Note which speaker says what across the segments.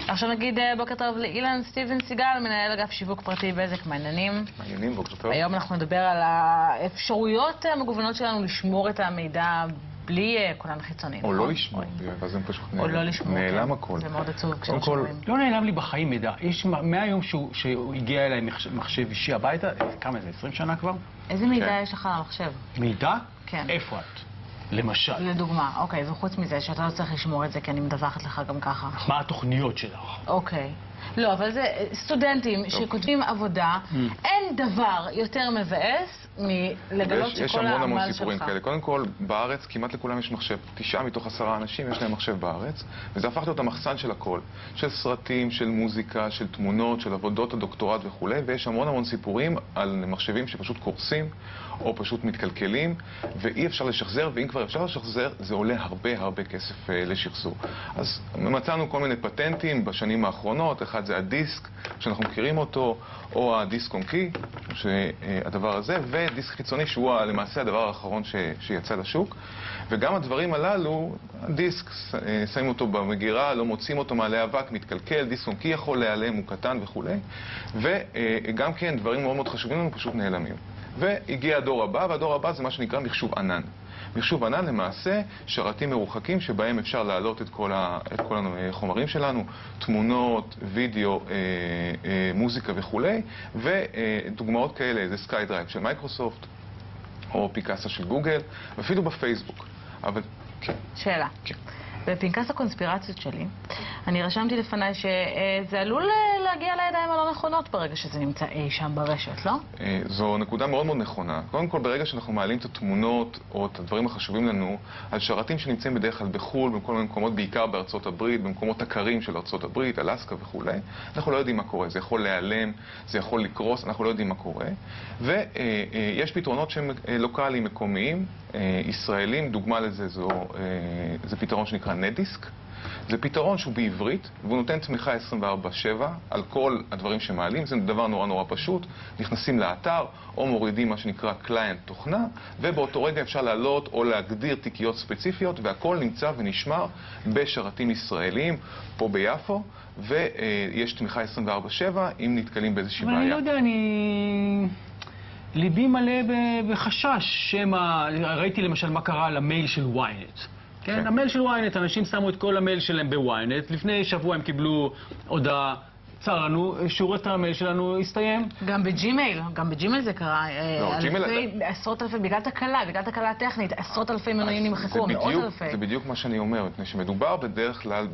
Speaker 1: עכשיו נגיד בוקר טוב לאילן סטיבן סיגל, מנהל אגף שיווק פרטי בזק, מעניינים.
Speaker 2: מעניינים, בוקר טוב.
Speaker 1: היום אנחנו נדבר על האפשרויות המגוונות שלנו לשמור את המידע בלי כונן חיצוני.
Speaker 2: או לא לשמור, ואז הם פשוט
Speaker 1: נעלם
Speaker 2: הכל.
Speaker 1: זה מאוד עצוב כששומרים.
Speaker 3: לא נעלם לי בחיים מידע. יש מהיום שהוא הגיע אליי מחשב אישי הביתה, כמה זה, 20 שנה כבר?
Speaker 1: איזה מידע יש לך על המחשב?
Speaker 3: מידע?
Speaker 1: כן.
Speaker 3: איפה את? למשל.
Speaker 1: לדוגמה, אוקיי, וחוץ מזה שאתה לא צריך לשמור את זה כי אני מדווחת לך גם ככה.
Speaker 3: מה התוכניות שלך?
Speaker 1: אוקיי. לא, אבל זה סטודנטים שכותבים עבודה, אין דבר יותר מבאס מלגלות שכל העמל שלך.
Speaker 2: יש המון סיפורים כאלה. קודם כל, בארץ כמעט לכולם יש מחשב. 9 מתוך 10 אנשים יש להם מחשב בארץ, וזה הפך להיות המחסן של הכל. של סרטים, של מוזיקה, של תמונות, של עבודות הדוקטורט וכו'. ויש המון סיפורים על מחשבים שפשוט קורסים, או פשוט מתקלקלים, ואי אפשר לשחזר, ואם כבר אפשר לשחזר, זה עולה הרבה כסף לשחזור. אז מצאנו כל מיני פטנטים בשנים האחרונות, אחד זה הדיסק, שאנחנו מכירים אותו, או הדיסק און קי, שהדבר הזה, ודיסק חיצוני שהוא למעשה הדבר האחרון שיצא לשוק. וגם הדברים הללו, הדיסק, שמים אותו במגירה, לא מוצאים אותו מעלה אבק, מתקלקל, דיסק און קי יכול להיעלם, הוא קטן וכו'. וגם כן, דברים מאוד חשובים לנו פשוט נעלמים. והגיע הדור הבא, והדור הבא זה מה שנקרא מחשוב ענן. מחשוב ענן למעשה שרתים מרוחקים שבהם אפשר להעלות את כל החומרים שלנו, תמונות, וידאו, מוזיקה וכו'. ודוגמאות כאלה זה סקיידרייב של מייקרוסופט, או פיקאסה של גוגל, ואפילו בפייסבוק. אבל כן.
Speaker 1: שאלה.
Speaker 2: כן.
Speaker 1: בפנקס הקונספירציות שלי, אני רשמתי לפניי שזה עלול להגיע לידיים הלא נכונות ברגע שזה נמצא אי שם ברשת, לא?
Speaker 2: זו נקודה מאוד נכונה. קודם כל, ברגע שאנחנו מעלים את התמונות או את הדברים החשובים לנו, על שרתים שנמצאים בדרך כלל בחול, בכל מיני מקומות, בעיקר בארצות הברית, במקומות הקרים של ארצות הברית, אלסקה וכו', אנחנו לא יודעים מה קורה. זה יכול להיעלם, זה יכול לקרוס, אנחנו לא יודעים מה קורה. ויש פתרונות שהם לוקליים, מקומיים, ישראלים. דוגמה לזה זה פתרון שנקרא נטדיסק. זה פתרון שהוא בעברית, והוא נותן תמיכה 24/7 על כל הדברים שמעלים. זה דבר נורא פשוט. נכנסים לאתר, או מורידים מה שנקרא קליינט תוכנה, ובאותו רגע אפשר לעלות או להגדיר תיקיות ספציפיות, והכל נמצא ונשמר בשרתים ישראלים, פה ביפו, ויש תמיכה 24/7 אם נתקלים באיזושהי בעיה.
Speaker 3: אבל אני לא יודע, ליבי מלא בחשש שמה, ראיתי למשל מה קרה על המייל של ynet. כן, המייל של ynet, אנשים שמו את כל המייל שלהם ב-ynet, לפני שבוע הם קיבלו הודעה, צר לנו, שורת המייל שלנו הסתיים.
Speaker 1: גם בג'ימייל זה קרה, עשרות אלפי, בגלל תקלה טכנית, עשרות אלפי מנויים נמחקו, מאות אלפי.
Speaker 2: זה בדיוק מה שאני אומר, מפני שמדובר בדרך כלל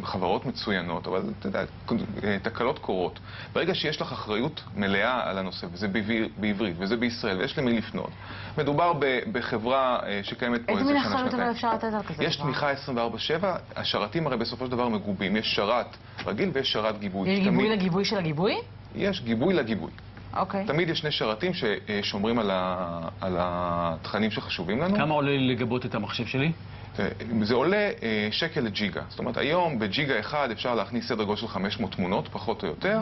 Speaker 2: בחברות מצוינות, אבל אתה יודע, תקלות קורות. ברגע שיש לך אחריות מלאה על הנושא, וזה בעברית, וזה בישראל, ויש למי לפנות, מדובר בחברה שקיימת פה
Speaker 1: איזה מין אחריות אבל אפשר לתת על כזה?
Speaker 2: יש תמיכה 24/7, השרתים הרי בסופו של דבר מגובים, יש שרת רגיל ויש שרת גיבוי.
Speaker 1: יש גיבוי לגיבוי של הגיבוי?
Speaker 2: יש גיבוי לגיבוי.
Speaker 1: אוקיי.
Speaker 2: תמיד יש 2 שרתים ששומרים על התכנים שחשובים לנו.
Speaker 3: כמה עולה לגבות את המחשב שלי?
Speaker 2: זה עולה שקל לג'יגה. זאת אומרת, היום בג'יגה אחד אפשר להכניס סדר גודל של 500 תמונות, פחות או יותר,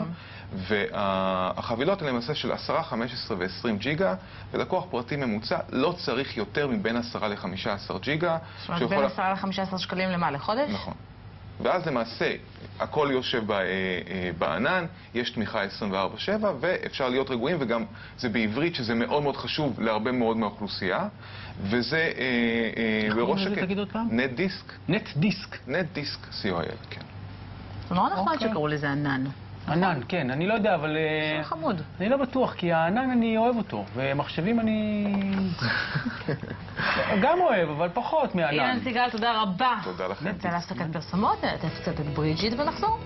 Speaker 2: והחבילות הן למעשה של 10, 15 ו-20 ג'יגה, ולקוח פרטי ממוצע לא צריך יותר מבין 10 ל-15 ג'יגה.
Speaker 1: זאת אומרת, בין 10 ל-15 שקלים למה? לחודש?
Speaker 2: נכון. ואז למעשה הכל יושב בענן, יש תמיכה 24/7 ואפשר להיות רגועים, וגם זה בעברית שזה מאוד חשוב להרבה מאוד מהאוכלוסייה, וזה בראש שקט.
Speaker 3: תגיד עוד פעם?
Speaker 2: נטדיסק.
Speaker 3: נטדיסק.
Speaker 2: נטדיסק, co.il, כן.
Speaker 1: זה מאוד נחמד שקראו לזה ענן.
Speaker 3: ענן, כן, אני לא יודע, אבל...
Speaker 1: זה חמוד.
Speaker 3: אני לא בטוח, כי הענן אני אוהב אותו, ומחשבים אני... גם אוהב, אבל פחות מענן.
Speaker 1: אילן סיגל, תודה רבה.
Speaker 2: תודה לכם.
Speaker 1: נצא להפסקת פרסומות, נעטף קצת את בריג'יט ונחזור.